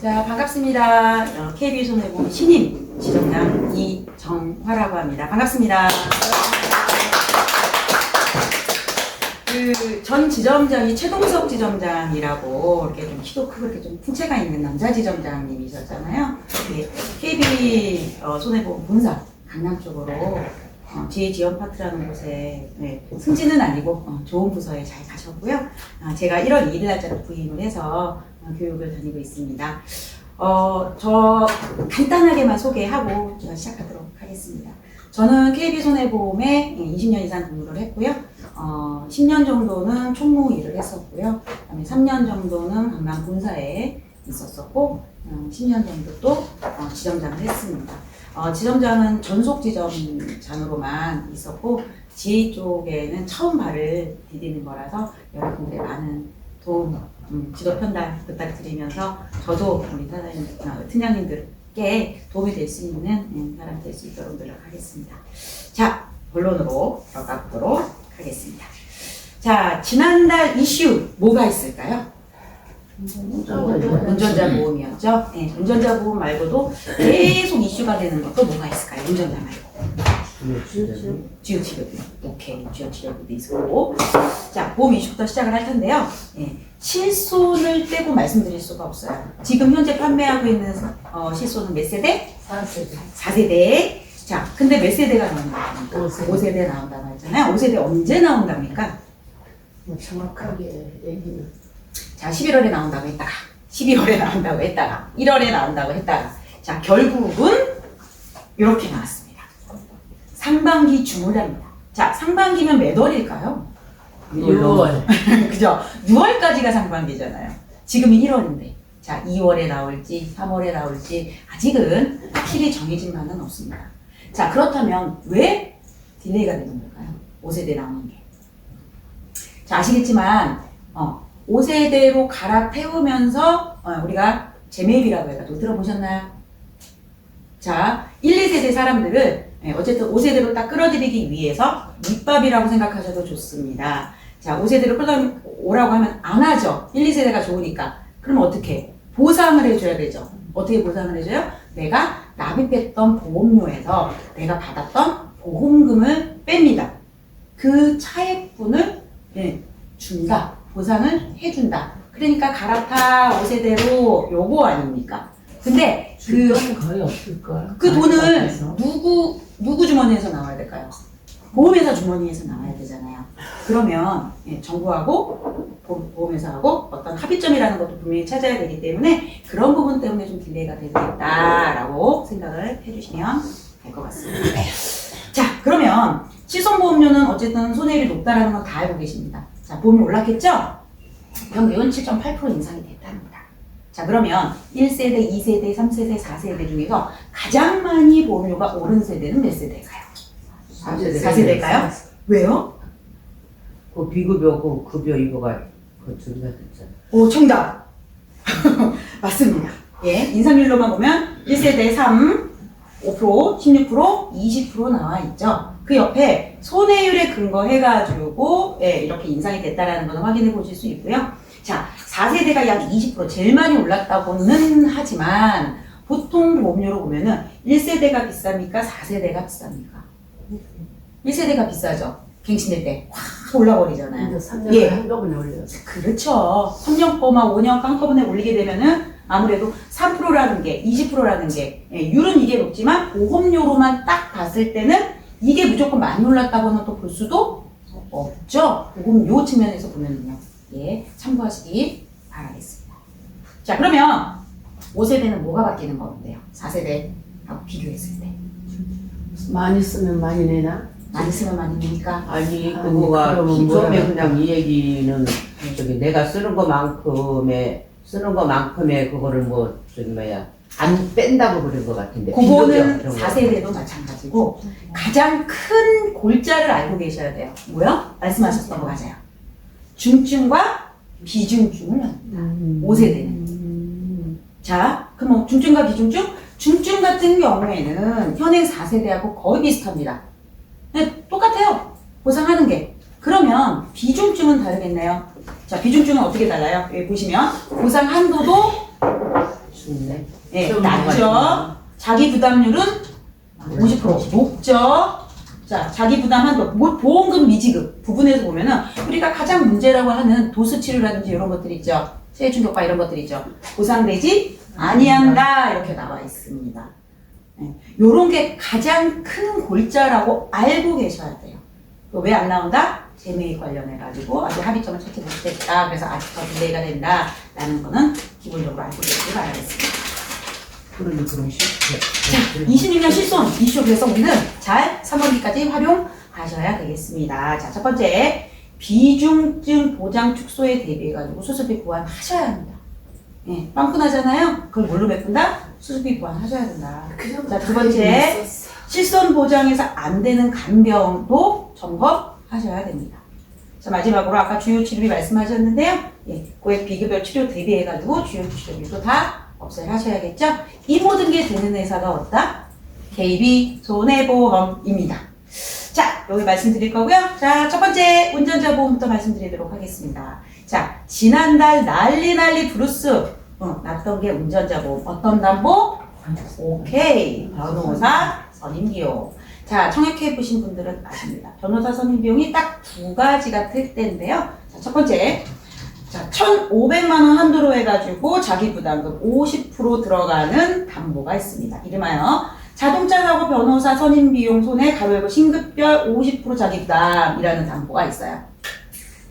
자, 반갑습니다. KB손해보험 신임 지점장 이정화라고 합니다. 반갑습니다. 전 지점장이 최동석 지점장이라고 이렇게 좀 키도 크고 이렇게 좀 풍채가 있는 남자 지점장님이셨잖아요. 네, KB 손해보험 본사 강남 쪽으로 지원파트라는 곳에 승진은 아니고 좋은 부서에 잘 가셨고요. 제가 1월 2일 날짜로 부임을 해서 교육을 다니고 있습니다. 저 간단하게만 소개하고 시작하도록 하겠습니다. 저는 KB손해보험에 20년 이상 근무를 했고요. 10년 정도는 총무 일을 했었고요. 그다음에 3년 정도는 강남 본사에 있었었고, 10년 정도 또 지점장을 했습니다. 지점장은 전속 지점장으로만 있었고, GA 쪽에는 처음 발을 디디는 거라서 여러분들의 많은 도움, 지도 편달 부탁드리면서 저도 우리 사장님, 팀장님들께 도움이 될 수 있는 사람 될 수 있도록 노력하겠습니다. 자, 본론으로 들어가 보도록 하겠습니다. 자, 지난달 이슈 뭐가 있을까요? 운전자 보험이었죠. 네, 운전자 보험 말고도 계속 이슈가 되는 것도 뭐가 있을까요? 운전자 말고. 주요치료비. 오케이. 주요치료비도 있고. 자, 보험 이슈부터 시작을 할 텐데요. 네, 실손을 떼고 말씀드릴 수가 없어요. 지금 현재 판매하고 있는 실손은 몇 세대? 4세대. 4세대. 자, 근데 몇 세대가 나온다고 합니까? 5세대 나온다고 했잖아요. 5세대 언제 나온답니까? 뭐 정확하게 얘기는. 자, 11월에 나온다고 했다가, 12월에 나온다고 했다가, 1월에 나온다고 했다가, 자, 결국은 이렇게 나왔습니다. 상반기 주물랍니다. 자, 상반기면 몇 월일까요? 6월. 그죠? 6월까지가 상반기잖아요. 지금이 1월인데. 자, 2월에 나올지, 3월에 나올지, 아직은 확실히 정해진 바는 없습니다. 자, 그렇다면 왜 딜레이가 되는 걸까요? 5세대 나오는 게. 자, 아시겠지만, 5세대로 갈아태우면서, 우리가 재매입이라고 해가지고 들어보셨나요? 자, 1, 2세대 사람들을, 어쨌든 5세대로 딱 끌어들이기 위해서 밑밥이라고 생각하셔도 좋습니다. 자, 5세대로 끌어오라고 하면 안 하죠. 1, 2세대가 좋으니까. 그럼 어떻게? 보상을 해줘야 되죠. 어떻게 보상을 해줘요? 내가 납입했던 보험료에서 내가 받았던 보험금을 뺍니다. 그 차액분을 준다. 보상을 해준다. 그러니까 갈아타 5세대로 요거 아닙니까? 근데 돈 거의 없을걸. 그 돈을 누구 주머니에서 나와야 될까요? 보험회사 주머니에서 나와야 되잖아요. 그러면 정부하고 보험회사하고 어떤 합의점이라는 것도 분명히 찾아야 되기 때문에 그런 부분 때문에 좀 딜레이가 되겠다라고 생각을 해주시면 될 것 같습니다. 자, 그러면 실손보험료는 어쨌든 손해율이 높다라는 건 다 알고 계십니다. 자, 보험이 올랐겠죠? 평균 7.8% 인상이 됐답니다. 자, 그러면 1세대, 2세대, 3세대, 4세대 중에서 가장 많이 보험료가 오른 세대는 몇 세대일까요? 4세대일까요? 왜요? 그 비급여, 그 급여 이거가 그 증가됐잖아. 오, 정답! 맞습니다. 예, 인상률로만 보면 1세대 3, 5%, 16%, 20% 나와 있죠. 그 옆에 손해율에 근거해가지고 이렇게 인상이 됐다라는 걸 확인해 보실 수 있고요. 자, 4세대가 약 20% 제일 많이 올랐다고는 하지만 보통 보험료로 보면은 1세대가 비쌉니까? 4세대가 비쌉니까? 1세대가 비싸죠. 갱신될 때 확 올라버리잖아요. 근데 3년에 예. 한꺼번에 올려서. 그렇죠. 3년 거만 5년 한꺼번에 올리게 되면은 아무래도 3%라는 게 20%라는 게 율은 이게 높지만 보험료로만 딱 봤을 때는 이게 무조건 많이 올랐다고는 또 볼 수도 없죠. 보험료 측면에서 보면은요. 예, 참고하시기 바라겠습니다. 자, 그러면 5세대는 뭐가 바뀌는 건데요? 4세대하고 비교했을 때. 많이 쓰면 많이 내나? 많이 쓰면 많이 내니까. 아니, 그거가 그러면 기존에 뭐라 그냥 이 얘기는 저기 내가 쓰는 것만큼의 그거를 안 뺀다고 그런 것 같은데. 그거는 비급여, 4세대도 마찬가지고 가장 큰 골자를 알고 계셔야 돼요. 뭐요? 말씀하셨던 거 맞아요. 중증과 비중증을 나눕니다. 5세대는. 자, 그럼 중증과 비중증? 중증 같은 경우에는 현행 4세대하고 거의 비슷합니다. 네, 똑같아요. 보상하는 게. 그러면 비중증은 다르겠네요. 자, 비중증은 어떻게 달라요? 여기 보시면 보상 한도도 예, 좀 낮죠. 자기 부담률은 50% 높죠. 자, 자기 부담 한도, 보험금 미지급 부분에서 보면은 우리가 가장 문제라고 하는 도수 치료라든지 이런 것들 있죠. 체해 충격파 이런 것들 있죠. 보상되지 아니한다 이렇게 나와 있습니다. 요런 게 가장 큰 골자라고 알고 계셔야 돼요. 왜 안 나온다? 재매입 관련해가지고 아직 합의점을 찾지 못했다. 그래서 아직 더 딜레이가 된다라는 거는 기본적으로 알고 계시기 바라겠습니다. 그러니 그럼 쉽게. 자, 26년 실손 이슈 그래서 우리는 잘 3월기까지 활용하셔야 되겠습니다. 자, 첫 번째 비중증 보장 축소에 대비해가지고 수술비 보완하셔야 합니다. 예, 빵꾸 나잖아요. 그걸 뭘로 메꾼다? 수술비 보완하셔야 된다. 자, 두 번째 실손 보장에서 안 되는 간병도 점검하셔야 됩니다. 자, 마지막으로 아까 주요 치료비 말씀하셨는데요. 예, 고액 비급여 치료 대비해가지고 주요 치료비도 다 없애하셔야겠죠? 이 모든 게 되는 회사가 어디다? KB 손해보험입니다. 자, 여기 말씀드릴 거고요. 자, 첫 번째 운전자 보험부터 말씀드리도록 하겠습니다. 자, 지난달 난리 브루스 났던 게 운전자 보험. 어떤 담보? 오케이. 변호사 선임비용. 자, 청약해 보신 분들은 아십니다. 변호사 선임비용이 딱 두 가지가 틀 때인데요. 자, 첫 번째. 자, 1,500만 원 한도로 해가지고 자기 부담금 50% 들어가는 담보가 있습니다. 이름하여 자동차 사고 변호사 선임 비용 손해 가로열고 신급별 50% 자기 부담이라는 담보가 있어요.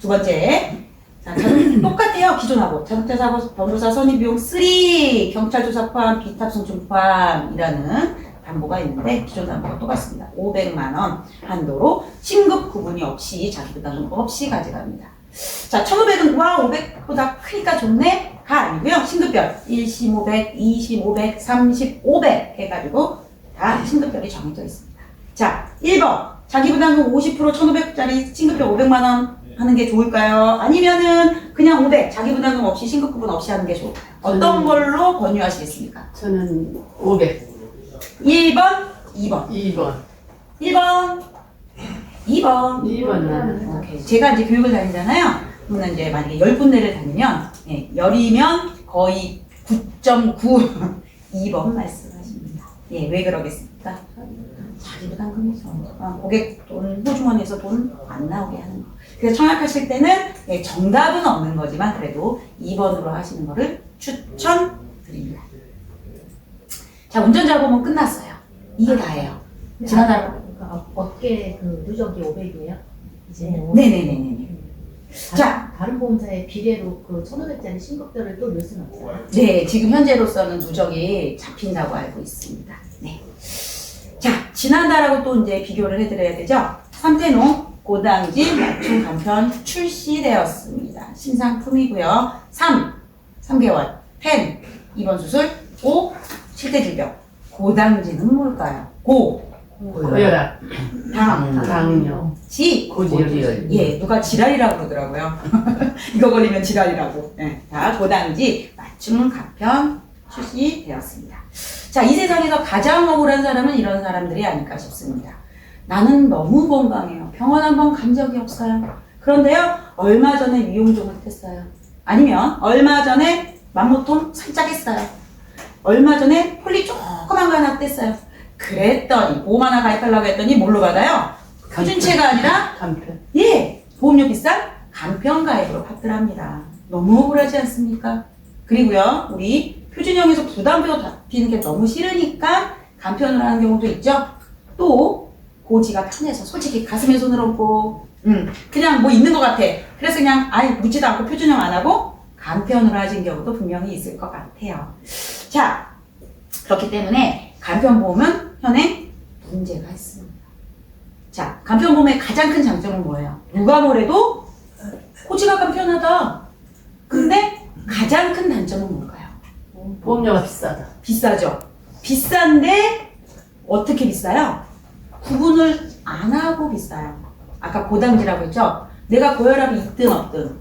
두 번째, 자, 똑같아요. 기존하고 자동차 사고 변호사 선임 비용 3 경찰 조사 포함 비탑 송출 포함이라는 담보가 있는데 기존 담보가 똑같습니다. 500만 원 한도로 신급 구분이 없이 자기 부담금 없이 가져갑니다. 자, 1,500은 와 500보다 크니까 좋네? 가 아니고요. 신급별 1심 500, 2심 500, 3심 500 해가지고 다 신급별이 정해져 있습니다. 자, 1번 자기 부담금 50% 1,500짜리 신급별 500만 원 하는 게 좋을까요? 아니면은 그냥 500 자기 부담금 없이 신급 구분 없이 하는 게 좋을까요? 어떤 걸로 권유하시겠습니까? 저는 500. 1번, 2번. 2번. 1번, 2번. 2번 나는. 오케이. 제가 이제 교육을 다니잖아요. 그러면 이제 만약에 10군데를 다니면, 예, 10이면 거의 9.9. 2번 말씀하십니다. 예, 왜 그러겠습니까? 자기 부담금이죠. 고객 돈, 호주머니에서 돈 안 나오게 하는 거. 그래서 청약하실 때는, 예, 정답은 없는 거지만 그래도 2번으로 하시는 거를 추천드립니다. 자, 운전자 보험은 끝났어요. 이게 다예요. 지난달. 그러니까 어깨 그 누적이 500이에요? 이제 네네네네. 자, 다른 보험사의 비례로 그 1,500짜리 신급별을 또 넣을 수는 없어요? 네, 지금 현재로서는 누적이 잡힌다고 알고 있습니다. 네. 자, 지난달하고 또 이제 비교를 해드려야 되죠? 삼태농 고당진 맞춤 간편 출시되었습니다. 신상품이고요. 3개월, 10, 2번 수술, 5, 7대 질병. 고당진은 뭘까요? 고혈압, 당뇨, 고지혈. 예, 누가 지랄이라고 그러더라고요. 이거 걸리면 지랄이라고. 예, 자, 고당지 맞춤 간편 출시되었습니다. 자, 이 세상에서 가장 억울한 사람은 이런 사람들이 아닐까 싶습니다. 나는 너무 건강해요. 병원 한번 간 적이 없어요. 그런데요, 얼마 전에 미용종을 했어요. 아니면 얼마 전에 맘모통 살짝 했어요. 얼마 전에 폴리 조그만 거 하나 뗐어요. 그랬더니 보험 하나 가입하려고 했더니 뭘로 받아요? 표준체가 아니라 간편. 예, 보험료 비싼 간편 가입으로 받더랍니다. 너무 억울하지 않습니까? 그리고요, 우리 표준형에서 부담료 잡히는 게 너무 싫으니까 간편을 하는 경우도 있죠. 또 고지가 편해서 솔직히 가슴에 손을 얹고 그냥 뭐 있는 것 같아. 그래서 그냥 아예 묻지도 않고 표준형 안 하고 간편으로 하신 경우도 분명히 있을 것 같아요. 자, 그렇기 때문에 간편보험은 현행 문제가 있습니다. 자, 간편보험의 가장 큰 장점은 뭐예요? 누가 뭐래도 고지가 간편하다. 근데 가장 큰 단점은 뭘까요? 보험료가 비싸다. 비싸죠. 비싼데 어떻게 비싸요? 구분을 안 하고 비싸요. 아까 고당지라고 했죠? 내가 고혈압이 있든 없든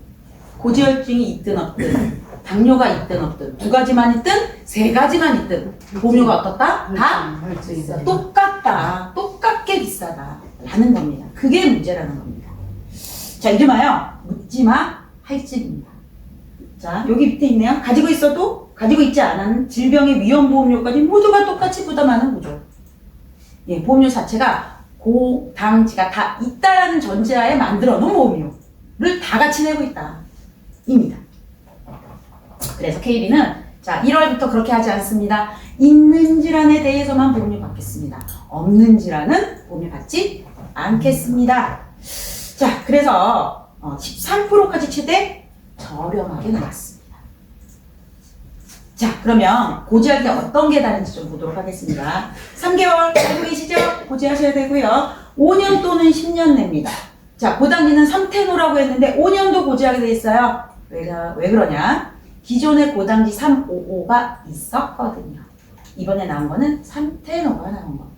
고지혈증이 있든 없든 당뇨가 있든 없든 두 가지만 있든 세 가지만 있든 보험료가 어떻다? 다 혈증이다. 똑같다. 똑같게 비싸다. 라는 겁니다. 그게 문제라는 겁니다. 자, 이름하여 묻지마 할증입니다. 자, 여기 밑에 있네요. 가지고 있어도 가지고 있지 않은 질병의 위험보험료까지 모두가 똑같이 부담하는 구조. 예, 보험료 자체가 고당지가 다 있다라는 전제하에 만들어 놓은 보험료를 다 같이 내고 있다. 입니다. 그래서 KB는 자 1월부터 그렇게 하지 않습니다. 있는 질환에 대해서만 보험료 받겠습니다. 없는 질환은 보험료 받지 않겠습니다. 자, 그래서 13%까지 최대 저렴하게 나왔습니다. 자, 그러면 고지할 때 어떤 게 다른지 좀 보도록 하겠습니다. 3개월 알고 계시죠? 고지하셔야 되고요. 5년 또는 10년 냅니다. 자, 고당기는 3테노라고 했는데 5년도 고지하게 돼 있어요. 왜 그러냐? 기존에 고당기 355가 있었거든요. 이번에 나온 거는 3테노가 나온 겁니다.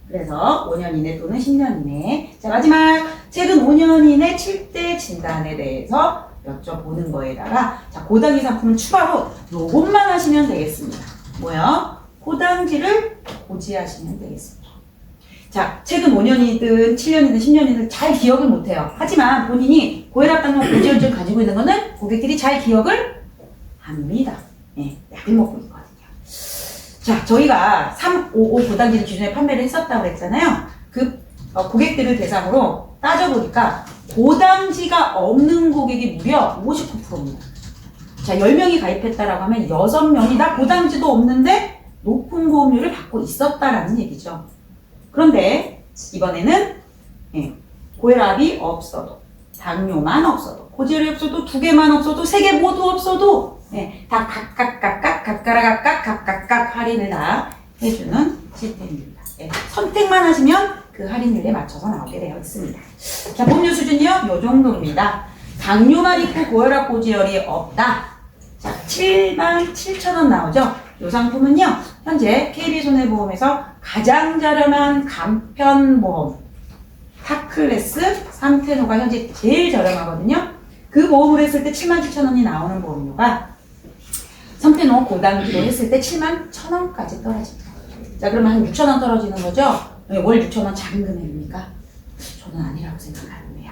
그래서 5년 이내 또는 10년 이내. 자, 마지막 최근 5년 이내 7대 진단에 대해서 여쭤보는 거에다가 자, 고당기 상품은 추가로 요것만 하시면 되겠습니다. 뭐요? 고당지를 고지하시면 되겠습니다. 자, 최근 5년이든 7년이든 10년이든 잘 기억을 못해요. 하지만 본인이 고혈압, 당뇨, 고지혈증 가지고 있는 거는 고객들이 잘 기억을 합니다. 네, 약을 먹고 있거든요. 자, 저희가 355 고당지를 기존에 판매를 했었다고 했잖아요. 그 고객들을 대상으로 따져보니까 고당지가 없는 고객이 무려 59%입니다. 자, 10명이 가입했다라고 하면 6명이 다 고당지도 없는데 높은 보험료를 받고 있었다라는 얘기죠. 그런데 이번에는 고혈압이 없어도, 당뇨만 없어도, 고지혈이 없어도, 2개만 없어도, 3개 모두 없어도 다 각각 할인을 다 해주는 시스템입니다. 선택만 하시면 그 할인율에 맞춰서 나오게 되어 있습니다. 자, 보험료 수준이요? 요 정도입니다. 당뇨만 있고 고혈압, 고지혈이 없다. 자, 77,000원 나오죠? 이 상품은요, 현재 KB손해보험에서 가장 저렴한 간편보험 탑클래스 3테노가 현재 제일 저렴하거든요. 그 보험을 했을 때 77,000원이 나오는 보험료가 3테노 고당기로 했을 때 71,000원까지 떨어집니다. 자, 그러면 한 6,000원 떨어지는 거죠? 월 6,000원 작은 금액입니까? 저는 아니라고 생각하는데요.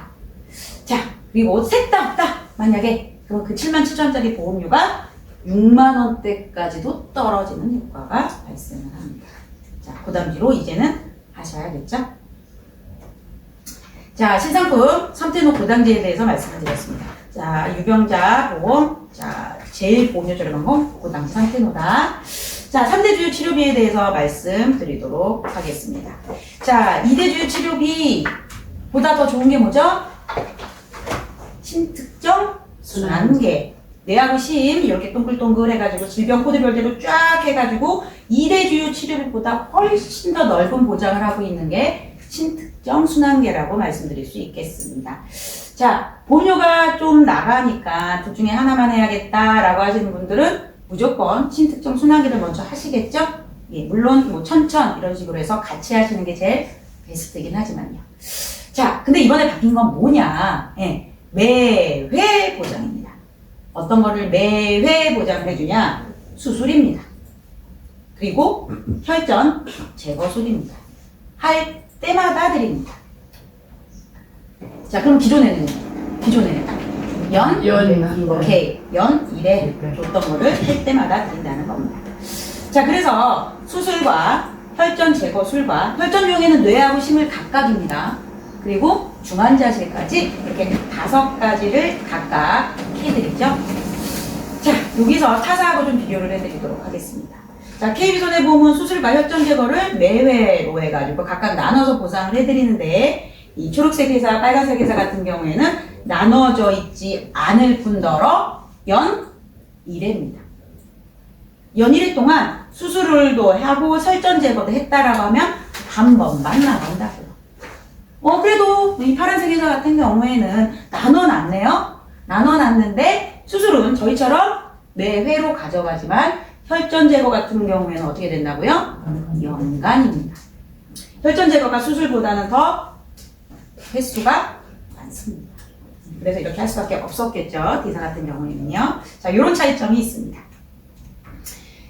자, 그리고 셋 다 없다. 만약에 그럼 그 77,000원짜리 보험료가 6만원대까지도 떨어지는 효과가 발생을 합니다. 자, 고당기로 이제는 하셔야겠죠? 자, 신상품 3테노 고당지에 대해서 말씀을 드렸습니다. 자, 유병자 보험, 자, 제일 보험료 저렴한 건 고당지 3테노다. 자, 3대 주요 치료비에 대해서 말씀드리도록 하겠습니다. 자, 2대 주요 치료비보다 더 좋은 게 뭐죠? 신특정 순환계. 뇌하고 심 이렇게 동글동글 해가지고 질병 코드별대로 쫙 해가지고 2대 주요 치료비보다 훨씬 더 넓은 보장을 하고 있는 게 신특정 순환계라고 말씀드릴 수 있겠습니다. 자, 보험료가 좀 나가니까 둘 중에 하나만 해야겠다라고 하시는 분들은 무조건 신특정 순환계를 먼저 하시겠죠? 예, 물론 뭐 천천 이런 식으로 해서 같이 하시는 게 제일 베스트이긴 하지만요. 자, 근데 이번에 바뀐 건 뭐냐? 예, 매회 보장입니다. 어떤 거를 매회 보장을 해주냐? 수술입니다. 그리고 혈전 제거술입니다. 할 때마다 드립니다. 자, 그럼 기존에는 연 1회 줬던 거를 할 때마다 드린다는 겁니다. 자, 그래서 수술과 혈전 제거술과 혈전 비용에는 뇌하고 심을 각각입니다. 그리고 중환자실까지 이렇게 5가지를 각각 해드리죠. 자, 여기서 타사하고 좀 비교를 해드리도록 하겠습니다. 자, KB손해보험은 수술과 혈전 제거를 매회로 해가지고 각각 나눠서 보상을 해드리는데 이 초록색 회사, 빨간색 회사 같은 경우에는 나눠져 있지 않을 뿐더러 연 1회입니다. 연 1회 동안 수술을도 하고 혈전 제거도 했다라고 하면 한 번만 나간다고요. 그래도 이 파란색 회사 같은 경우에는 나눠놨네요. 나눠놨는데 수술은 저희처럼 매회로 가져가지만 혈전 제거 같은 경우에는 어떻게 된다고요? 연간입니다. 혈전 제거가 수술보다는 더 횟수가 많습니다. 그래서 이렇게 할 수밖에 없었겠죠. D사 같은 경우에는요. 자, 이런 차이점이 있습니다.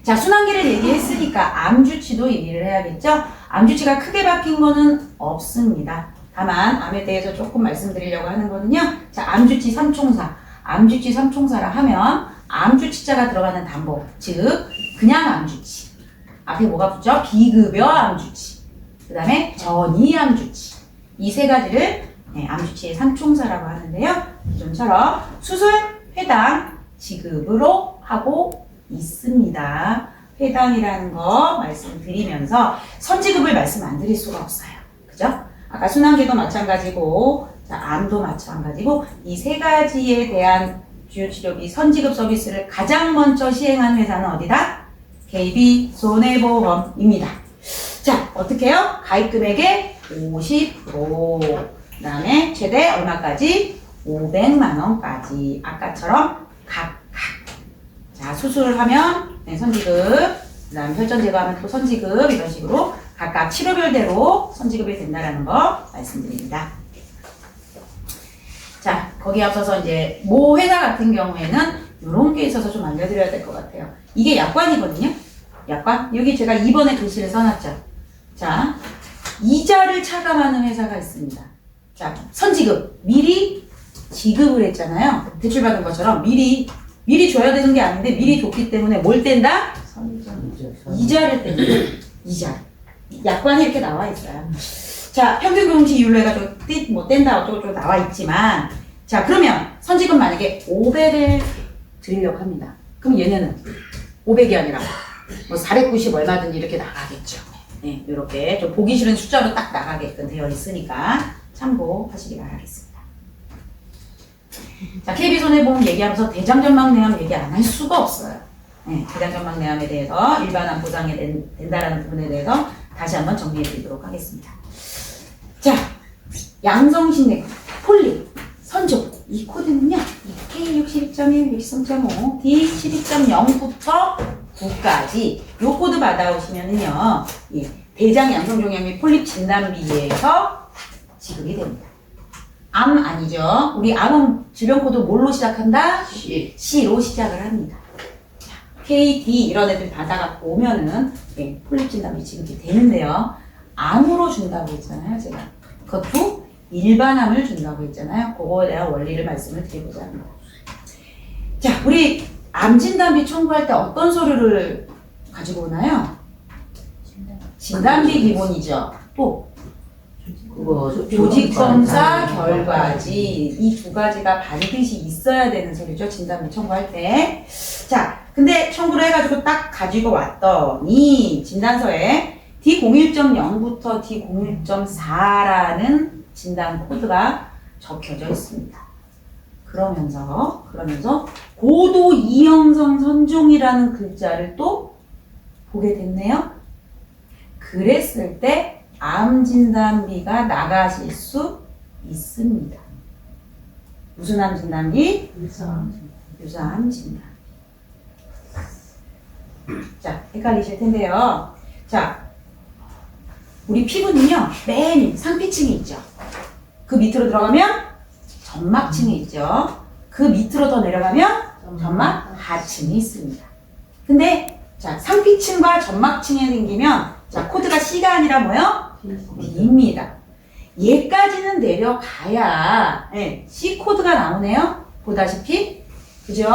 자, 순환계를 얘기했으니까 암주치도 얘기를 해야겠죠. 암주치가 크게 바뀐 거는 없습니다. 다만 암에 대해서 조금 말씀드리려고 하는 거는요. 자, 암주치 3총사. 암주치 3총사라 하면 암주치자가 들어가는 담보, 즉 그냥 암주치. 앞에 뭐가 붙죠? 비급여 암주치. 그 다음에 전이 암주치. 이 세 가지를 암주치의 삼총사라고 하는데요. 기존처럼 수술, 회당, 지급으로 하고 있습니다. 회당이라는 거 말씀드리면서 선지급을 말씀 안 드릴 수가 없어요. 그죠? 아까 순환계도 마찬가지고, 자, 암도 마찬가지고, 이 세 가지에 대한 주요 치료비 선지급 서비스를 가장 먼저 시행한 회사는 어디다? KB손해보험입니다. 자, 어떻게 해요? 가입 금액의 50%, 그 다음에 최대 얼마까지? 500만 원까지. 아까처럼 각각. 자, 수술을 하면 선지급, 그 다음에 혈전 제거하면 또 선지급, 이런 식으로 각각 치료별대로 선지급이 된다는 거 말씀드립니다. 자, 거기에 앞서서 이제 모 회사 같은 경우에는 이런 게 있어서 좀 알려드려야 될 것 같아요. 이게 약관이거든요. 약관. 여기 제가 2번에 글씨를 써놨죠. 자, 이자를 차감하는 회사가 있습니다. 자, 선지급. 미리 지급을 했잖아요. 대출받은 것처럼 미리 줘야 되는 게 아닌데 미리 줬기 때문에 뭘 뗀다? 이자를 뗀다. 이자. 약관이 이렇게 나와 있어요. 자, 평균 공시 이율로 해가지고 뭐 뗀다 어쩌고 나와 있지만, 자, 그러면 선지급 만약에 500을 드리려고 합니다. 그럼 얘네는 500이 아니라 뭐 490 얼마든지 이렇게 나가겠죠. 네, 이렇게 좀 보기 싫은 숫자로 딱 나가게끔 되어 있으니까 참고하시기 바라겠습니다. 자, KB손해보험 얘기하면서 대장전망내암 얘기 안 할 수가 없어요. 네, 대장전망내암에 대해서 일반암 보장이 된다라는 부분에 대해서 다시 한번 정리해 드리도록 하겠습니다. 자, 양성신내, 폴립, 선조. 이 코드는요, K62.1, 63.5, D12.0부터 9까지 요 코드 받아오시면은요, 예, 대장 양성종양 및 폴립 진단비에서 지급이 됩니다. 암 아니죠. 우리 암은 질병 코드 뭘로 시작한다? C로 시작을 합니다. 자, K, D 이런 애들 받아갖고 오면은 예, 폴립 진단비 지급이 되는데요. 암으로 준다고 했잖아요, 제가. 그것도 일반암을 준다고 했잖아요. 그거에 대한 원리를 말씀을 드리고자 합니다. 자, 우리 암 진단비 청구할 때 어떤 서류를 가지고 오나요? 진단비 기본이죠. 또 그거 조직검사 결과지. 이 두 가지가 반드시 있어야 되는 서류죠. 진단비 청구할 때. 자, 근데 청구를 해가지고 딱 가지고 왔더니 진단서에 D01.0부터 D01.4라는 진단 코드가 적혀져 있습니다. 그러면서 고도 이형성 선종이라는 글자를 또 보게 됐네요. 그랬을 때 암 진단비가 나가실 수 있습니다. 무슨 암 진단비? 유사암 진단비. 자, 헷갈리실 텐데요. 자, 우리 피부는요, 맨 상피층이 있죠. 그 밑으로 들어가면 점막층이 있죠. 그 밑으로 더 내려가면 점막 하층이 있습니다. 근데 자, 상피층과 점막층에 생기면 자, 코드가 C가 아니라 뭐요? D입니다. 얘까지는 내려가야 네, C 코드가 나오네요. 보다시피 그죠?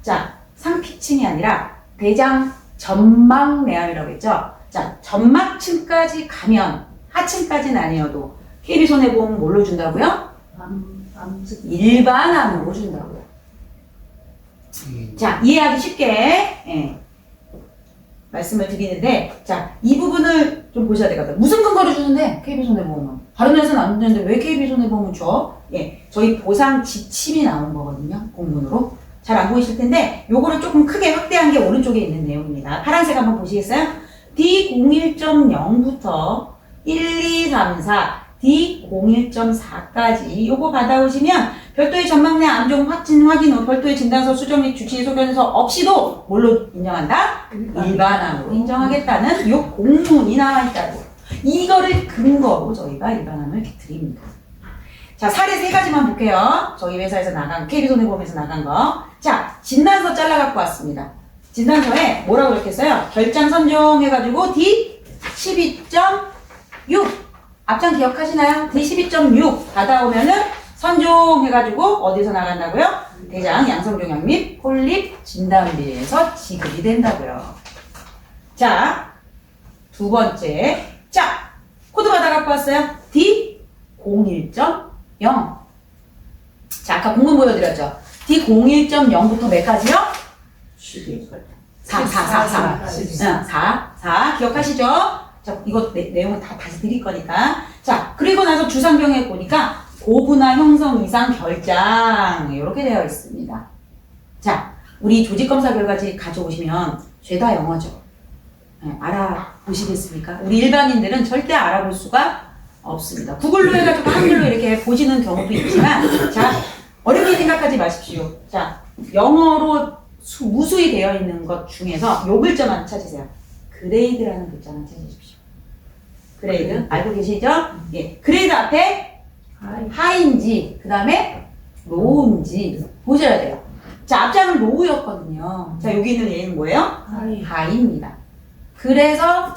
자, 상피층이 아니라 대장 점막내암이라고 했죠. 자, 점막층까지 가면 하층까지는 아니어도 KB손해보험 뭘로 준다고요? 일반암으로 준다고요. 자, 이해하기 쉽게 예, 말씀을 드리는데, 자, 이 부분을 좀 보셔야 되거든요. 무슨 근거로 주는데 KB손해보험은 다른 회사는 안 되는데 왜 KB손해보험은 줘? 예, 저희 보상 지침이 나온 거거든요. 공문으로. 잘 안 보이실 텐데 요거를 조금 크게 확대한 게 오른쪽에 있는 내용입니다. 파란색 한번 보시겠어요? D01.0부터 1, 2, 3, 4, D01.4까지 요거 받아오시면 별도의 전망내 암종 확진 확인 후 별도의 진단서 수정 및 주치의 소견서 없이도 뭘로 인정한다? 일반암으로 인정하겠다는 요 공문이 나와 있다고. 이거를 근거로 저희가 일반암을 드립니다. 자, 사례 3가지만 볼게요. 저희 회사에서 나간, KB손해보험에서 나간 거. 자, 진단서 잘라 갖고 왔습니다. 진단서에 뭐라고 적혔어요? 결장 선정해가지고 D12.6 앞장 기억하시나요? D12.6 받아오면은 선종해가지고 어디서 나간다고요? 대장 양성종양 및 폴립 진단비에서 지급이 된다고요. 자, 두 번째. 자, 코드 받아 갖고 왔어요. D01.0. 자, 아까 공문 보여드렸죠. D01.0부터 몇 가지요? 12까지. 4 기억하시죠? 자, 이거 내용은 다 다시 드릴 거니까. 자, 그리고 나서 주상경에 보니까 고분화 형성 이상 결장 이렇게 되어 있습니다. 자, 우리 조직검사 결과지 가져오시면 죄다 영어죠. 네, 알아보시겠습니까? 우리 일반인들은 절대 알아볼 수가 없습니다. 구글로 해가지고 한글로 이렇게 보시는 경우도 있지만, 자, 어렵게 생각하지 마십시오. 자, 영어로 무수히 되어 있는 것 중에서 요 글자만 찾으세요. 그레이드라는 글자만 찾으십시오. 그레이드 알고 계시죠? 예, 그레이드 앞에 하인지 그 다음에 로우인지 보셔야 돼요. 자, 앞장은 로우였거든요. 자, 여기 있는 얘는 뭐예요? 하이입니다. 그래서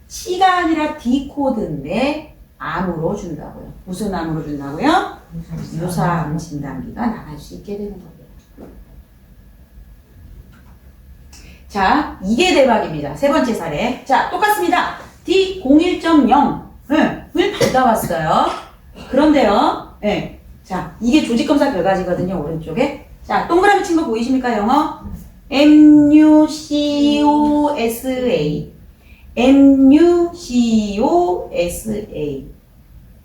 C가 아니라 D 코드인데 암으로 준다고요. 무슨 암으로 준다고요? 유사암 진단비가 나갈 수 있게 되는 거예요. 자, 이게 대박입니다. 세 번째 사례. 자, 똑같습니다. D01.0을 받아왔어요. 그런데요, 네. 자, 이게 조직검사 결과지거든요, 오른쪽에. 자, 동그라미 친 거 보이십니까, 영어? MUCOSA. MUCOSA.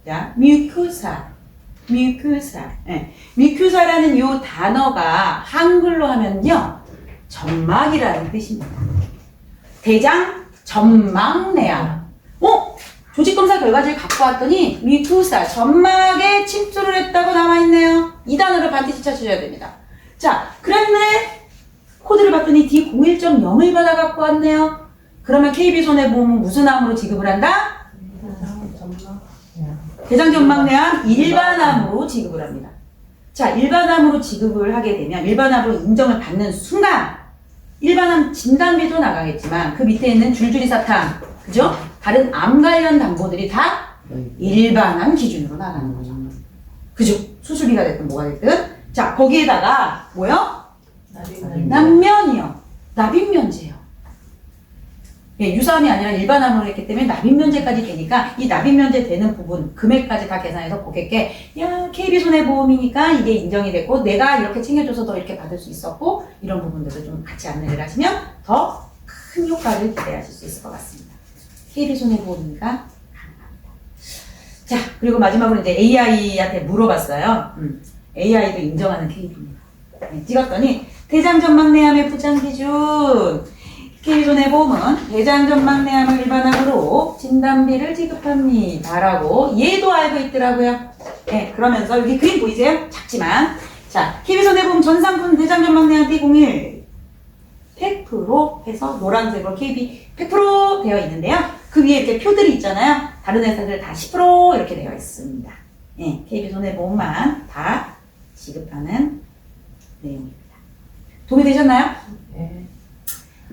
자, 뮤큐사. 네. 뮤큐사라는 이 단어가 한글로 하면요, 점막이라는 뜻입니다. 대장 점막내암. 조직검사 결과지를 갖고 왔더니 뮤큐사, 점막에 침투를 했다고 남아있네요. 이 단어를 반드시 찾으셔야 됩니다. 자, 그런데 코드를 봤더니 D01.0을 받아 갖고 왔네요. 그러면 KB손해보험은 무슨 암으로 지급을 한다? 대장점막내암 일반암으로 지급을 합니다. 자, 일반암으로 지급을 하게 되면 일반암으로 인정을 받는 순간 일반암 진단비도 나가겠지만 그 밑에 있는 줄줄이 사탕, 그죠? 다른 암 관련 담보들이 다 일반암 기준으로 나가는 거죠. 그죠? 수술비가 됐든 뭐가 됐든. 자, 거기에다가 뭐요? 납면이요. 납입면제요. 예, 유사암이 아니라 일반암으로 했기 때문에 납입면제까지 되니까 이 납입면제 되는 부분 금액까지 다 계산해서 고객께 야, KB손해보험이니까 이게 인정이 됐고 내가 이렇게 챙겨줘서 더 이렇게 받을 수 있었고 이런 부분들을 좀 같이 안내를 하시면 더 큰 효과를 기대하실 수 있을 것 같습니다. KB손해보험이니까 가능합니다. 자, 그리고 마지막으로 이제 AI한테 물어봤어요. AI도 인정하는 KB입니다. 네, 찍었더니 대장점막내암의 부장기준 KB손해보험은 대장점막내암을 일반암으로 진단비를 지급합니다 라고 얘도 알고 있더라고요. 네, 그러면서 여기 그림 보이세요? 작지만 자, KB손해보험 전상품 대장점막내암 D01 100% 해서 노란색으로 KB 100% 되어 있는데요. 그 위에 이렇게 표들이 있잖아요. 다른 회사들 다 10% 이렇게 되어 있습니다. 네, KB손해보험만 다 지급하는 내용입니다. 도움이 되셨나요? 네.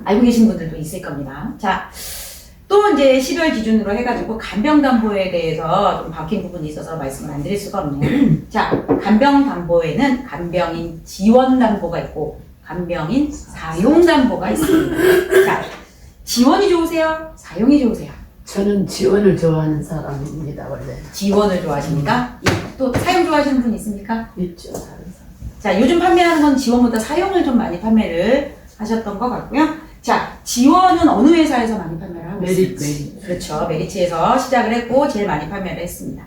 알고 계신 분들도 있을 겁니다. 자, 또 이제 12월 기준으로 해가지고 간병담보에 대해서 좀 바뀐 부분이 있어서 말씀을 안 드릴 수가 없네요. 자, 간병담보에는 간병인 지원담보가 있고 간병인 사용담보가 있습니다. 자, 지원이 좋으세요? 사용이 좋으세요? 저는 지원을 좋아하는 사람입니다, 원래. 지원을 좋아하십니까? 예, 또 사용 좋아하시는 분 있습니까? 있죠, 다른 사람. 자, 요즘 판매하는 건 지원보다 사용을 좀 많이 판매를 하셨던 것 같고요. 자, 지원은 어느 회사에서 많이 판매를 하고 있습니까? 메리츠. 그렇죠. 메리츠에서 시작을 했고 제일 많이 판매를 했습니다.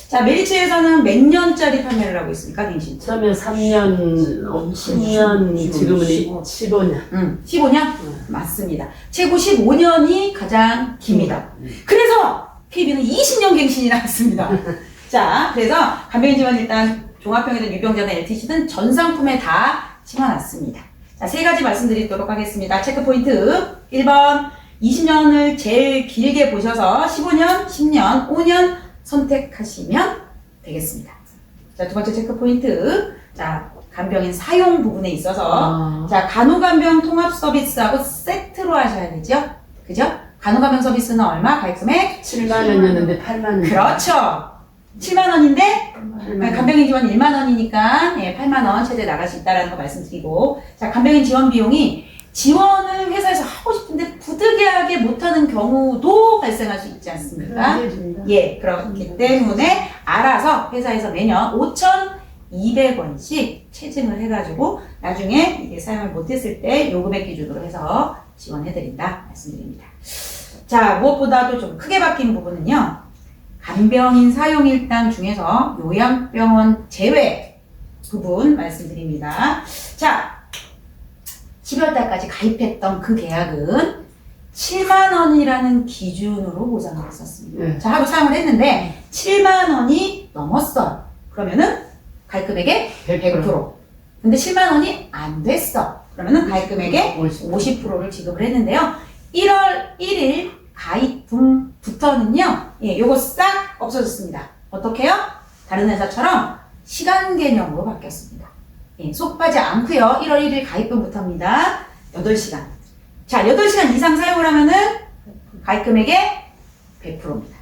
자, 메리츠에서는 몇 년짜리 판매를 하고 있습니까, 갱신? 처음에 3년, 10년, 지금은 15년. 15년? 맞습니다. 최고 15년이 가장 깁니다. 그래서 KB는 20년 갱신이 나왔습니다. 자, 그래서 간병인 지원 일단 종합병이든 유병자든 LTC든 전 상품에 다 심어놨습니다. 자, 세 가지 말씀드리도록 하겠습니다. 체크포인트 1번 20년을 제일 길게 보셔서 15년, 10년, 5년 선택하시면 되겠습니다. 자, 두 번째 체크포인트. 자, 간병인 사용 부분에 있어서 자, 간호간병 통합 서비스하고 세트로 하셔야 되죠? 그죠? 간호간병 서비스는 얼마? 가입금액? 7만 원이었는데 8만 원. 그렇죠. 7만 원인데 네. 간병인 지원 1만 원이니까 예, 8만 원 최대 나갈 수 있다라는 거 말씀드리고 자 간병인 지원 비용이 지원을 회사에서 하고 싶은데 부득이하게 못하는 경우도 발생할 수 있지 않습니까? 예, 그렇기 때문에 알아서 회사에서 매년 5,200원씩 체증을 해가지고 나중에 이게 사용을 못했을 때 요금액 기준으로 해서 지원해드린다 말씀드립니다. 자, 무엇보다도 좀 크게 바뀐 부분은요. 간병인 사용일당 중에서 요양병원 제외 부분 말씀드립니다. 자, 12월달까지 가입했던 그 계약은 7만 원이라는 기준으로 보장을 했었습니다. 네. 자, 하루 사용을 했는데 7만 원이 넘었어요. 그러면은 가입금액의 100%. 근데 7만 원이 안 됐어. 그러면은 가입금액의 50%를 지급을 했는데요. 1월 1일 가입분부터는요, 예, 요거 싹 없어졌습니다. 어떻게요? 다른 회사처럼 시간 개념으로 바뀌었습니다. 예, 속하지 않고요. 1월 1일 가입분부터입니다. 8시간. 자, 8시간 이상 사용을 하면은 가입금액의 100%입니다.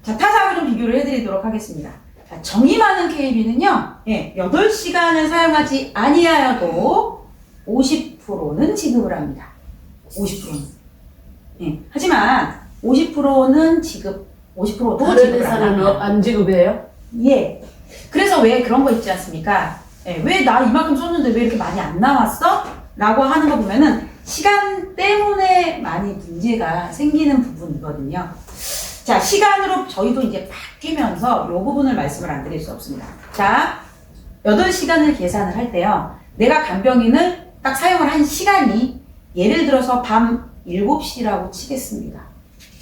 자, 타사하고 좀 비교를 해드리도록 하겠습니다. 자, 정이 많은 KB는요, 예, 8시간을 사용하지 아니하여도 50%는 지급을 합니다. 50%는. 예, 하지만 50%는 지급, 50%도 다른 지급을 안 회사는 합니다. 안 지급해요? 예. 그래서 왜 그런 거 있지 않습니까? 예, 왜 나 이만큼 썼는데 왜 이렇게 많이 안 나왔어? 라고 하는 거 보면은 시간 때문에 많이 문제가 생기는 부분이거든요. 자, 시간으로 저희도 이제 바뀌면서 이 부분을 말씀을 안 드릴 수 없습니다. 자, 8시간을 계산을 할 때요. 내가 간병인을 딱 사용을 한 시간이 예를 들어서 밤 7시라고 치겠습니다.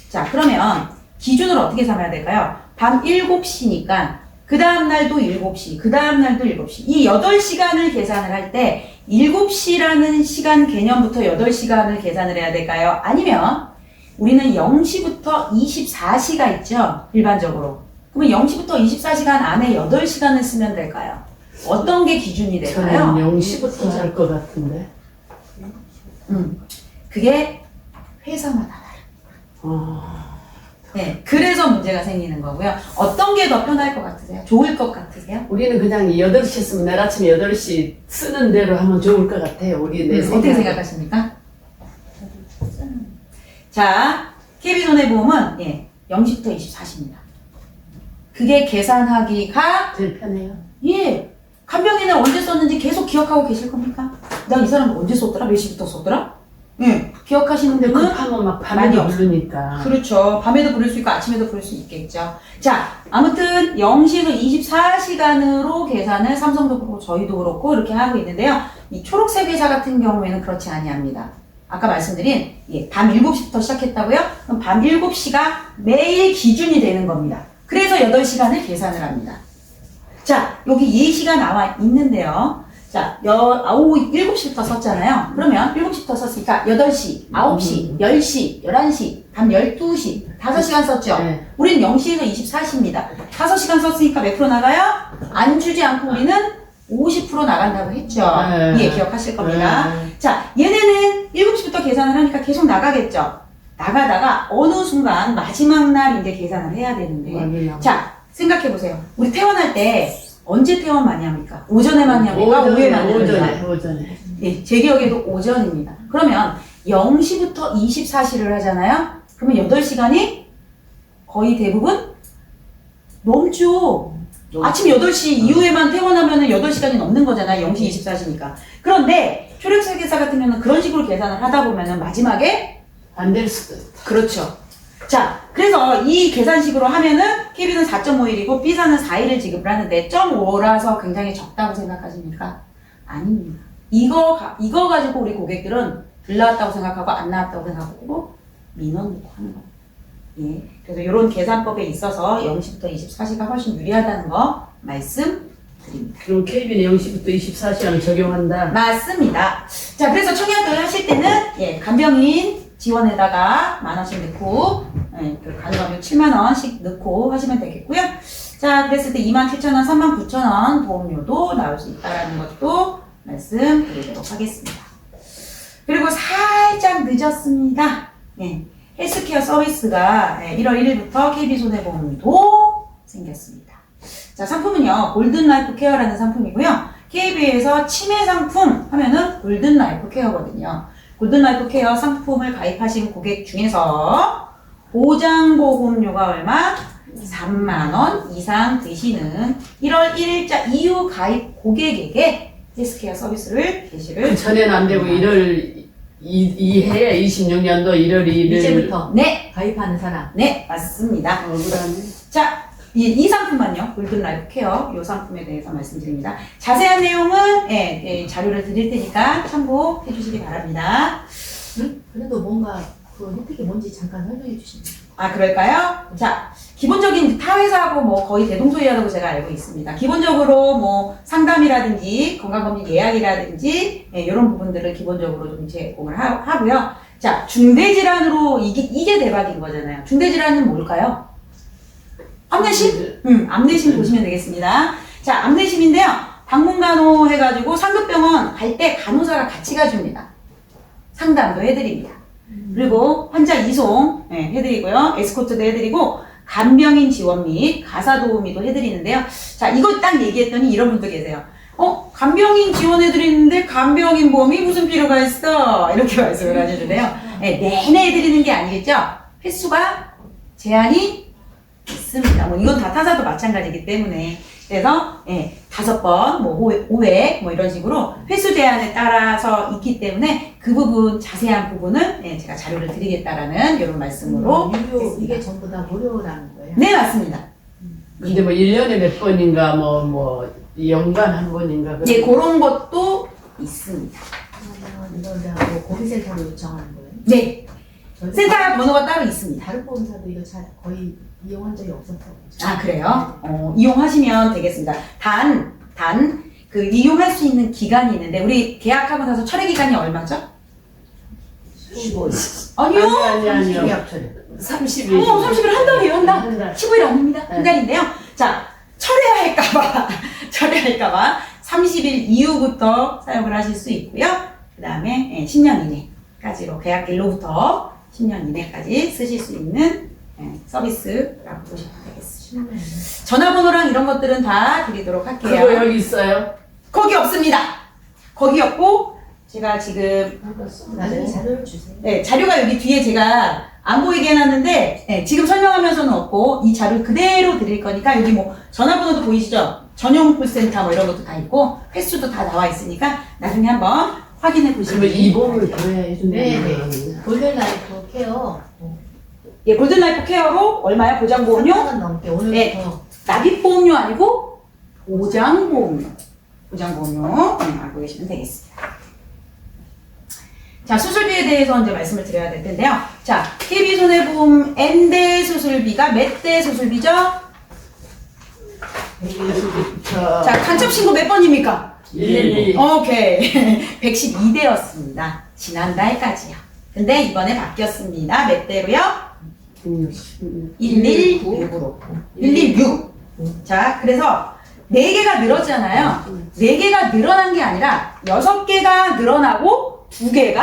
자, 그러면 기준을 어떻게 삼아야 될까요? 밤 7시니까 그 다음 날도 7시, 그 다음 날도 7시. 이 8시간을 계산을 할 때 7시라는 시간 개념부터 8시간을 계산을 해야 될까요? 아니면 우리는 0시부터 24시가 있죠? 일반적으로. 그러면 0시부터 24시간 안에 8시간을 쓰면 될까요? 어떤 게 기준이 될까요? 저는 0시부터 할 것 같은데. 그게 회사마다 달라요. 네, 그래서 문제가 생기는 거고요. 어떤 게 더 편할 것 같으세요? 좋을 것 같으세요? 우리는 그냥 8시 쓰면 내일 아침 8시 쓰는 대로 하면 좋을 것 같아요. 우리 내 어떻게 생각하십니까? 자, KB손해보험은 예, 0시부터 24시입니다. 그게 계산하기가 제일 편해요. 예, 간병인을 언제 썼는지 계속 기억하고 계실 겁니까? 나 이 사람 언제 썼더라? 몇 시부터 썼더라? 예, 기억하시는 근데 분은 급하면 막 많이 밤에도 없어요. 부르니까. 그렇죠. 밤에도 부를 수 있고 아침에도 부를 수 있겠죠. 자, 아무튼 0시에서 24시간으로 계산을 삼성도 그렇고 저희도 그렇고 이렇게 하고 있는데요. 이 초록색 회사 같은 경우에는 그렇지 아니합니다. 아까 말씀드린 예, 밤 7시부터 시작했다고요? 그럼 밤 7시가 매일 기준이 되는 겁니다. 그래서 8시간을 계산을 합니다. 자, 여기 예시가 나와 있는데요. 자, 7시부터 썼잖아요. 그러면 7시부터 썼으니까 8시, 9시, 10시, 11시, 밤 12시, 5시간 썼죠? 네. 우린 0시에서 24시입니다. 5시간 썼으니까 몇 프로 나가요? 안 주지 않고 우리는 50% 나간다고 했죠? 네. 예, 기억하실 겁니다. 네. 자, 얘네는 7시부터 계산을 하니까 계속 나가겠죠? 나가다가 어느 순간 마지막 날 이제 계산을 해야 되는데 자, 생각해보세요. 우리 퇴원할 때 언제 퇴원 많이 합니까? 오전에 많이 합니까? 오후에 많이 합니까? 오전에. 예, 제 기억에도 오전입니다. 그러면 0시부터 24시를 하잖아요? 그러면 8시간이 거의 대부분 넘죠. 아침 8시 이후에만 퇴원하면 8시간이 넘는 거잖아요. 0시 24시니까. 그런데 초록색 회사 같은 경우는 그런 식으로 계산을 하다 보면 마지막에 안 될 수도 있다. 그렇죠. 자, 그래서 이 계산식으로 하면은 KB는 4.5일이고 B사는 4일을 지급을 하는데 0.5라서 굉장히 적다고 생각하십니까? 아닙니다. 이거 가지고 우리 고객들은 들 나왔다고 생각하고 안 나왔다고 생각하고 민원 놓고 하는 거예요. 예. 그래서 이런 계산법에 있어서 0시부터 24시가 훨씬 유리하다는 거 말씀드립니다. 그럼 KB는 0시부터 24시간 적용한다. 맞습니다. 자, 그래서 청약을 하실 때는 예, 간병인 지원에다가 10,000원씩 넣고 예, 가능하면 70,000원씩 넣고 하시면 되겠고요. 자, 그랬을 때 27,000원, 39,000원 보험료도 나올 수 있다는 것도 말씀드리도록 하겠습니다. 그리고 살짝 늦었습니다. 예, 헬스케어 서비스가 1월 1일부터 KB손해보험도 생겼습니다. 자, 상품은요, 골든 라이프 케어라는 상품이고요. KB에서 치매 상품 하면은 골든 라이프 케어거든요. 골든 라이프 케어 상품을 가입하신 고객 중에서 보장보험료가 얼마? 3만원 이상 되시는 1월 1일자 이후 가입 고객에게 헬스케어 서비스를 개시를 그 전에는 안 되고 1월 이해 26년도 1월 1일 이제부터 네, 가입하는 사람. 네, 맞습니다. 억울하네. 자, 이 상품만요. 골든 라이프 케어 이 상품에 대해서 말씀드립니다. 자세한 내용은 자료를 드릴 테니까 참고해 주시기 바랍니다. 그래도 뭔가 그 혜택이 뭔지 잠깐 설명해 주시면. 아, 그럴까요? 자, 기본적인 타 회사하고 뭐 거의 대동소이하다고 제가 알고 있습니다. 기본적으로 뭐 상담이라든지 건강검진 예약이라든지 이런 부분들을 기본적으로 좀 제공을 하고요. 자, 중대질환으로 이게 대박인 거잖아요. 중대질환은 뭘까요? 암내심? 암내심 보시면 되겠습니다. 자, 암내심인데요. 방문간호 해가지고 상급병원 갈 때 간호사가 같이 가줍니다. 상담도 해드립니다. 그리고 환자 이송 해드리고요. 에스코트도 해드리고 간병인 지원 및 가사 도우미도 해드리는데요. 자, 이거 딱 얘기했더니 이런 분도 계세요. 간병인 지원해드리는데 간병인 보험이 무슨 필요가 있어? 이렇게 말씀을 하시는데요. 내내 해드리는 게 아니겠죠? 횟수가 제한이 있습니다. 뭐 이건 다 타사도 마찬가지이기 때문에. 그래서 5번, 뭐 5회 뭐 이런 식으로 횟수 제한에 따라서 있기 때문에 그 부분 자세한 부분은 제가 자료를 드리겠다라는 이런 말씀으로 유료 했습니다. 이게 전부 다 무료라는 거예요. 네, 맞습니다. 근데 뭐 1년에 몇 번인가 뭐 연간 한 번인가 예, 그런 것도 있습니다. 이걸 다 뭐 고객센터로 요청하는 거예요. 네, 저희 센터 번호가 따로 있습니다. 다른 보험사도 이거 거의 이용한 적이 없어서. 아, 그래요? 이용하시면 되겠습니다. 그 이용할 수 있는 기간이 있는데 우리 계약하고 나서 철회 기간이 얼마죠? 15일. 아니요. 아니요. 계약처리. 30일 30일 한 달이에요, 한 달. 한 달. 15일 아닙니다. 한 달인데요. 자, 철회할까봐 30일 이후부터 사용을 하실 수 있고요. 그 다음에 10년 이내까지로 계약일로부터 10년 이내까지 쓰실 수 있는 서비스라고 보시면 되겠습니다. 전화번호랑 이런 것들은 다 드리도록 할게요. 그거 여기 있어요? 거기 없습니다. 거기 없고 제가 지금 나중에 자료를 주세요. 자료가 여기 뒤에 제가 안 보이게 해놨는데 지금 설명하면서는 없고 이 자료를 그대로 드릴 거니까 여기 뭐 전화번호도 보이시죠? 전용 콜센터 뭐 이런 것도 다 있고 횟수도 다 나와 있으니까 나중에 한번 확인해 보시면 그러면 이 보험을 더 해준다는 네, 거예요? 골든 라이프 케어. 예, 골든라이프 케어로 얼마야? 보장보험료? 3만 넘게 오늘부터. 네. 납입보험료 아니고 보장보험료. 보장보험료 알고 계시면 되겠습니다. 자, 수술비에 대해서 이제 말씀을 드려야 될 텐데요. 자, KB손해보험 N대 수술비가 몇 대 수술비죠? 자, 간첩신고 몇 번입니까? 112. 오케이. 112대였습니다. 지난달까지요. 근데 이번에 바뀌었습니다. 몇 대로요? 116으로. 116. 자, 그래서 4개가 늘었잖아요. 4개가 늘어난 게 아니라 6개가 늘어나고 2개가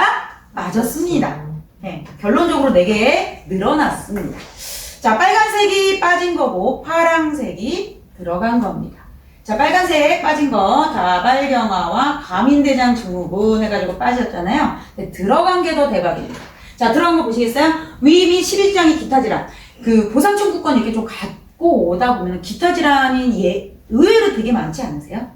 빠졌습니다. 네, 결론적으로 4개 늘어났습니다. 자, 빨간색이 빠진 거고 파란색이 들어간 겁니다. 자, 빨간색 빠진 거 다발경화와 과민대장 증후군 해가지고 빠졌잖아요. 근데 들어간 게 더 대박입니다. 자, 들어간 거 보시겠어요? 위임이 11장이 기타 질환. 그 보상 청구권 이렇게 좀 갖고 오다 보면 기타 질환이 의외로 되게 많지 않으세요?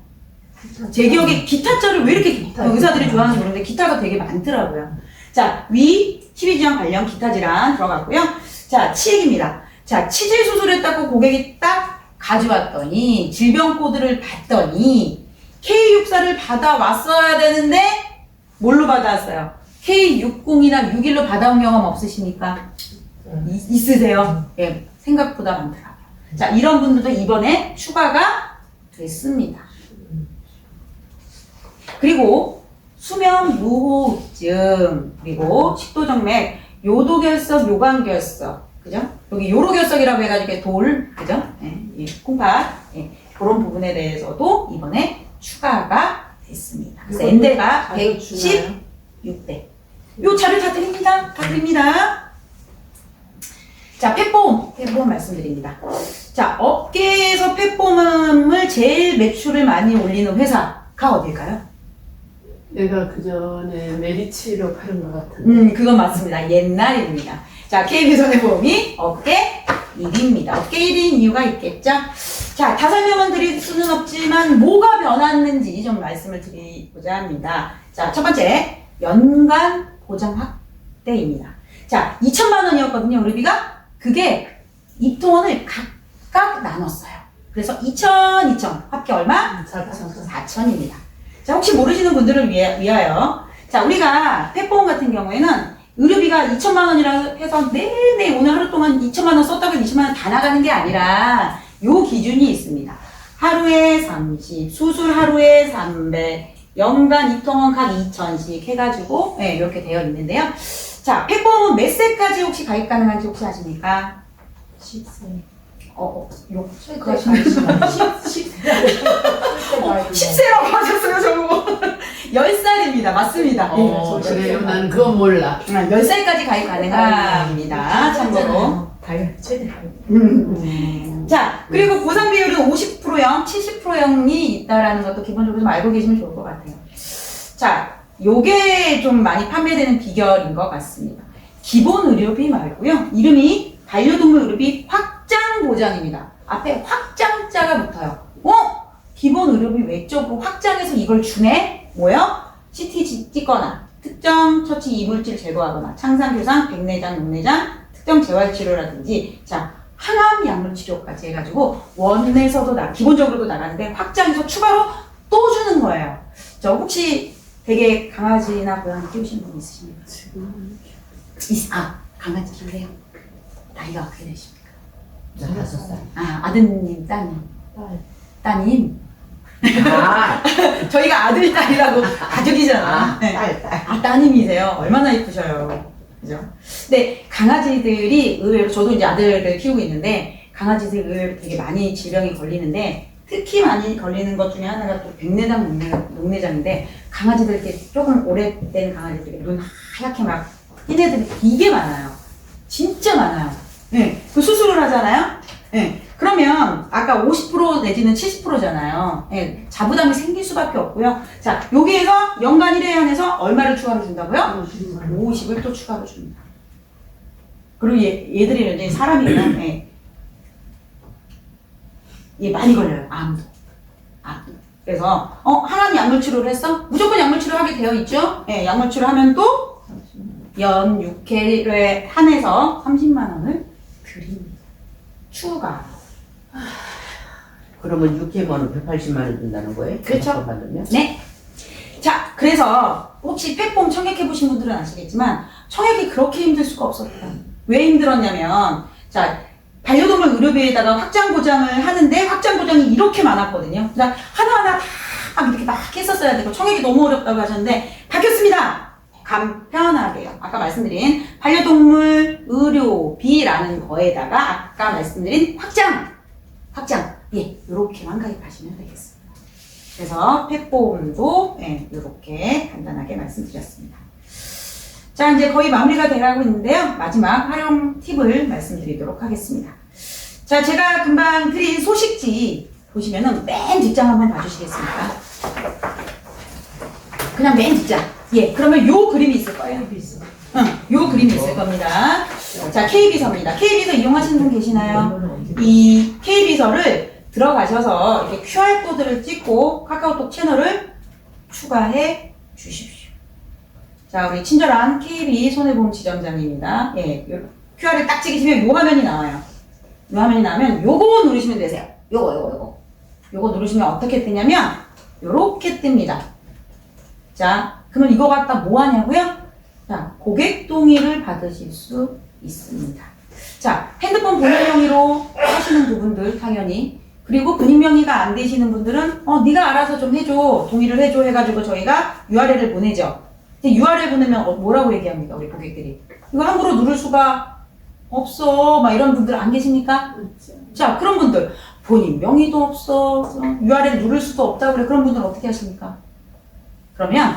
제 기억에 기타절을 왜 이렇게 의사들이 좋아하는지 모르는데 기타가 되게 많더라고요. 자, 위 12장 관련 기타 질환 들어갔고요. 자, 치액입니다. 자, 치질 수술했다고 고객이 딱 가져왔더니 질병 코드를 봤더니 K64를 받아왔어야 되는데 뭘로 받아왔어요? K60이나 61로 받아온 경험 없으십니까? 있으세요? 예, 생각보다 많더라고요. 자, 이런 분들도 이번에 추가가 됐습니다. 그리고 수면 무호흡증, 그리고 식도정맥, 요도결석, 요관결석, 그죠? 여기 요로결석이라고 해가지고 돌, 그죠? 예, 콩팥, 그런 부분에 대해서도 이번에 추가가 됐습니다. 그래서 N대가 116대. 요 자료 다 드립니다. 다 드립니다. 자, 펫폼 말씀드립니다. 자, 업계에서 펫폼을 제일 매출을 많이 올리는 회사가 어딜까요? 내가 그 전에 메리치로 파는 것 같은데. 그건 맞습니다. 옛날입니다. 자, KB손해보험이 업계 1위입니다. 업계 1위인 이유가 있겠죠? 자, 다 설명은 드릴 수는 없지만 뭐가 변했는지 좀 말씀을 드리고자 합니다. 자, 첫 번째, 연간 보장 확대입니다. 자, 2천만 원이었거든요, 의료비가. 그게 입통원을 각각 나눴어요. 그래서 2천, 합계 얼마? 4천입니다. 자, 혹시 모르시는 분들을 위하여. 자, 우리가 펫보험 같은 경우에는 의료비가 2천만 원이라 해서 내내 오늘 하루 동안 2천만 원 썼다고 2천만 원 다 나가는 게 아니라 요 기준이 있습니다. 하루에 30, 수술 하루에 300, 연간 입통원 각 2천씩 해가지고 네, 이렇게 되어 있는데요. 자, 펫보험은 몇 세까지 혹시 가입 가능한지 혹시 아십니까? 10세. 그거 아시나요? 10세라고 하셨어요, 저거. 10살입니다. 맞습니다. 그래요? 나는 그건 몰라. 10살까지 가입 가능합니다. 참고로. 최대. 자, 그리고 보상 비율은 50%형, 70%형이 있다라는 것도 기본적으로 좀 알고 계시면 좋을 것 같아요. 자, 요게 좀 많이 판매되는 비결인 것 같습니다. 기본 의료비 말고요. 이름이 반려동물 의료비 확장 보장입니다. 앞에 확장자가 붙어요. 기본 의료비 외적으로 확장해서 이걸 주네? 뭐요? CT 찍거나, 특정 처치 이물질 제거하거나, 창상, 교상, 백내장, 녹내장, 특정 재활치료라든지, 자, 항암 약물 치료까지 해가지고, 원에서도 기본적으로도 나가는데, 확장해서 추가로 또 주는 거예요. 저 혹시 되게 강아지나 고양이 키우시는 분 있으십니까? 지금 강아지 키우세요? 나이가 어떻게 되십니까? 나 5살. 아드님, 따님. 따님. 아, 저희가 아들, 딸이라고 가족이잖아. 네. 딸. 따님이세요. 얼마나 이쁘셔요. 그죠? 근데 강아지들이 의외로, 저도 이제 아들을 키우고 있는데, 강아지들이 의외로 되게 많이 질병이 걸리는데, 특히 많이 걸리는 것 중에 하나가 또 백내장, 녹내장인데, 강아지들 이렇게 조금 오래된 강아지들이 눈 하얗게 막, 흰 애들이 되게 많아요. 진짜 많아요. 네. 그 수술을 하잖아요? 네. 그러면 아까 50% 내지는 70%잖아요. 네. 자부담이 생길 수밖에 없고요. 자, 여기에서 연간 1회 한해서 얼마를 추가로 준다고요? 50을 또 추가로 줍니다. 그리고 얘들이 이제 사람이면 얘 많이 걸려요. 암도. 그래서 항암 약물 치료를 했어? 무조건 약물 치료하게 되어 있죠? 네, 약물 치료하면 또 연 6회에 한해서 30만 원을 드립니다. 추가. 그러면 6회면은 180만 원 준다는 거예요? 그렇죠. 5번 받으면? 네. 자, 그래서 혹시 펫폼 청약해 보신 분들은 아시겠지만 청약이 그렇게 힘들 수가 없었다. 왜 힘들었냐면, 자, 반려동물 의료비에다가 확장 보장을 하는데 확장 보장이 이렇게 많았거든요. 그러니까 하나하나 다 막 이렇게 막 했었어야 되고 청약이 너무 어렵다고 하셨는데 바뀌었습니다. 간편하게요. 아까 말씀드린 반려동물 의료비라는 거에다가 아까 말씀드린 확장. 예, 요렇게만 가입하시면 되겠습니다. 그래서 펫보험도 요렇게 간단하게 말씀드렸습니다. 자, 이제 거의 마무리가 돼가고 있는데요. 마지막 활용 팁을 말씀드리도록 하겠습니다. 자, 제가 금방 드린 소식지 보시면은 맨 뒷장 한번 봐주시겠습니까? 그냥 맨 뒷장. 예, 그러면 요 그림이 있을 거예요. 요 그림이 있을 겁니다. 자, KB서입니다. KB서 이용하시는 분 계시나요? 이 KB서를 들어가셔서 이렇게 QR코드를 찍고 카카오톡 채널을 추가해 주십시오. 자, 우리 친절한 KB 손해보험 지점장님입니다. 예, QR을 딱 찍으시면 요 화면이 나와요. 요 화면이 나오면 요거 누르시면 되세요. 요거 누르시면 어떻게 뜨냐면 요렇게 뜹니다. 자, 그러면 이거 갖다 뭐 하냐고요? 자, 고객 동의를 받으실 수 있습니다. 자, 핸드폰 본인 명의로 하시는 부분들 당연히, 그리고 본인 명의가 안 되시는 분들은 네가 알아서 좀 해줘, 동의를 해줘 해가지고 저희가 URL을 보내죠. 근데 URL 보내면 뭐라고 얘기합니까, 우리 고객들이? 이거 함부로 누를 수가 없어, 막 이런 분들 안 계십니까? 자, 그런 분들 본인 명의도 없어, URL 누를 수도 없다고 그래. 그런 분들은 어떻게 하십니까? 그러면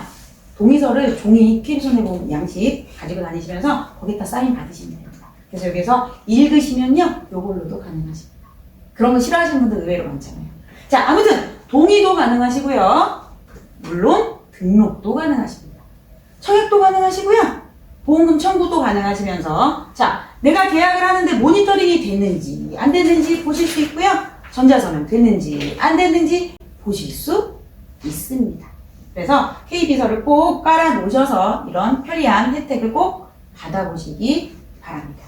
동의서를 종이 KB손해보험 양식 가지고 다니시면서 거기다 사인 받으시면 됩니다. 그래서 여기서 읽으시면요, 요걸로도 가능하십니다. 그런 거 싫어하시는 분들 의외로 많잖아요. 자, 아무튼 동의도 가능하시고요. 물론 등록도 가능하십니다. 청약도 가능하시고요. 보험금 청구도 가능하시면서 자, 내가 계약을 하는데 모니터링이 됐는지 안 됐는지 보실 수 있고요. 전자서면 됐는지 안 됐는지 보실 수 있습니다. 그래서 KB서를 꼭 깔아 놓으셔서 이런 편리한 혜택을 꼭 받아보시기 바랍니다.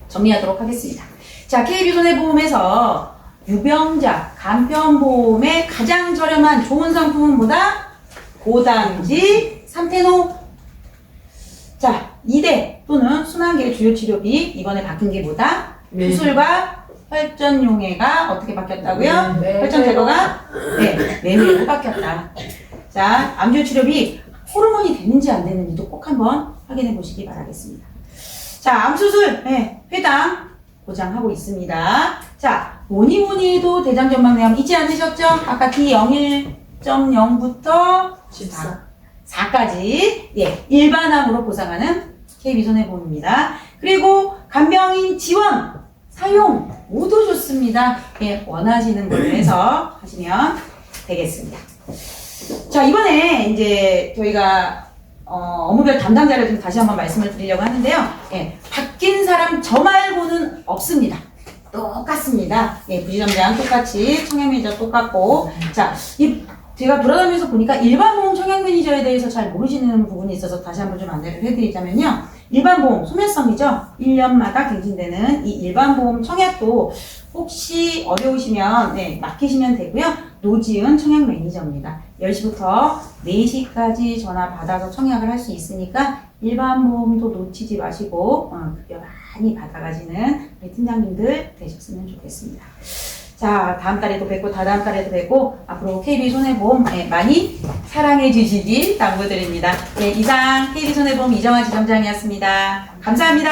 정리하도록 하겠습니다. 자, KB손해보험에서 유병자, 간편보험의 가장 저렴한 좋은 상품은 뭐다? 고단지, 삼테노. 자, 2대 또는 순환계 주요치료비 이번에 바뀐 게 뭐다? 네. 수술과 혈전용해가 어떻게 바뀌었다고요? 네. 혈전 제거가 매매로 바뀌었다. 자, 암주치료비 호르몬이 됐는지 안 됐는지도 꼭 한번 확인해 보시기 바라겠습니다. 자, 암수술 회당 보장하고 있습니다. 자, 뭐니 해도 대장전망내암 잊지 않으셨죠? 아까 D01.0부터 4까지 일반암으로 보상하는 KB손해보험입니다. 그리고 간병인 지원, 사용 모두 좋습니다. 원하시는 걸로 해서 하시면 되겠습니다. 자, 이번에 이제 저희가 업무별 담당자를 좀 다시 한번 말씀을 드리려고 하는데요. 바뀐 사람 저 말고는 없습니다. 똑같습니다. 부지점장 똑같이, 청약 매니저 똑같고. 자, 제가 돌아다니면서 보니까 일반보험 청약 매니저에 대해서 잘 모르시는 부분이 있어서 다시 한번 좀 안내를 해드리자면요. 일반보험, 소멸성이죠. 1년마다 갱신되는 이 일반보험 청약도 혹시 어려우시면 맡기시면 되고요. 노지은 청약 매니저입니다. 10시부터 4시까지 전화 받아서 청약을 할 수 있으니까 일반보험도 놓치지 마시고 급여 많이 받아가시는 우리 팀장님들 되셨으면 좋겠습니다. 자, 다음 달에도 뵙고 다다음 달에도 뵙고 앞으로 KB손해보험 많이 사랑해 주시길 당부드립니다. 이상 KB손해보험 이정아 지점장이었습니다. 감사합니다.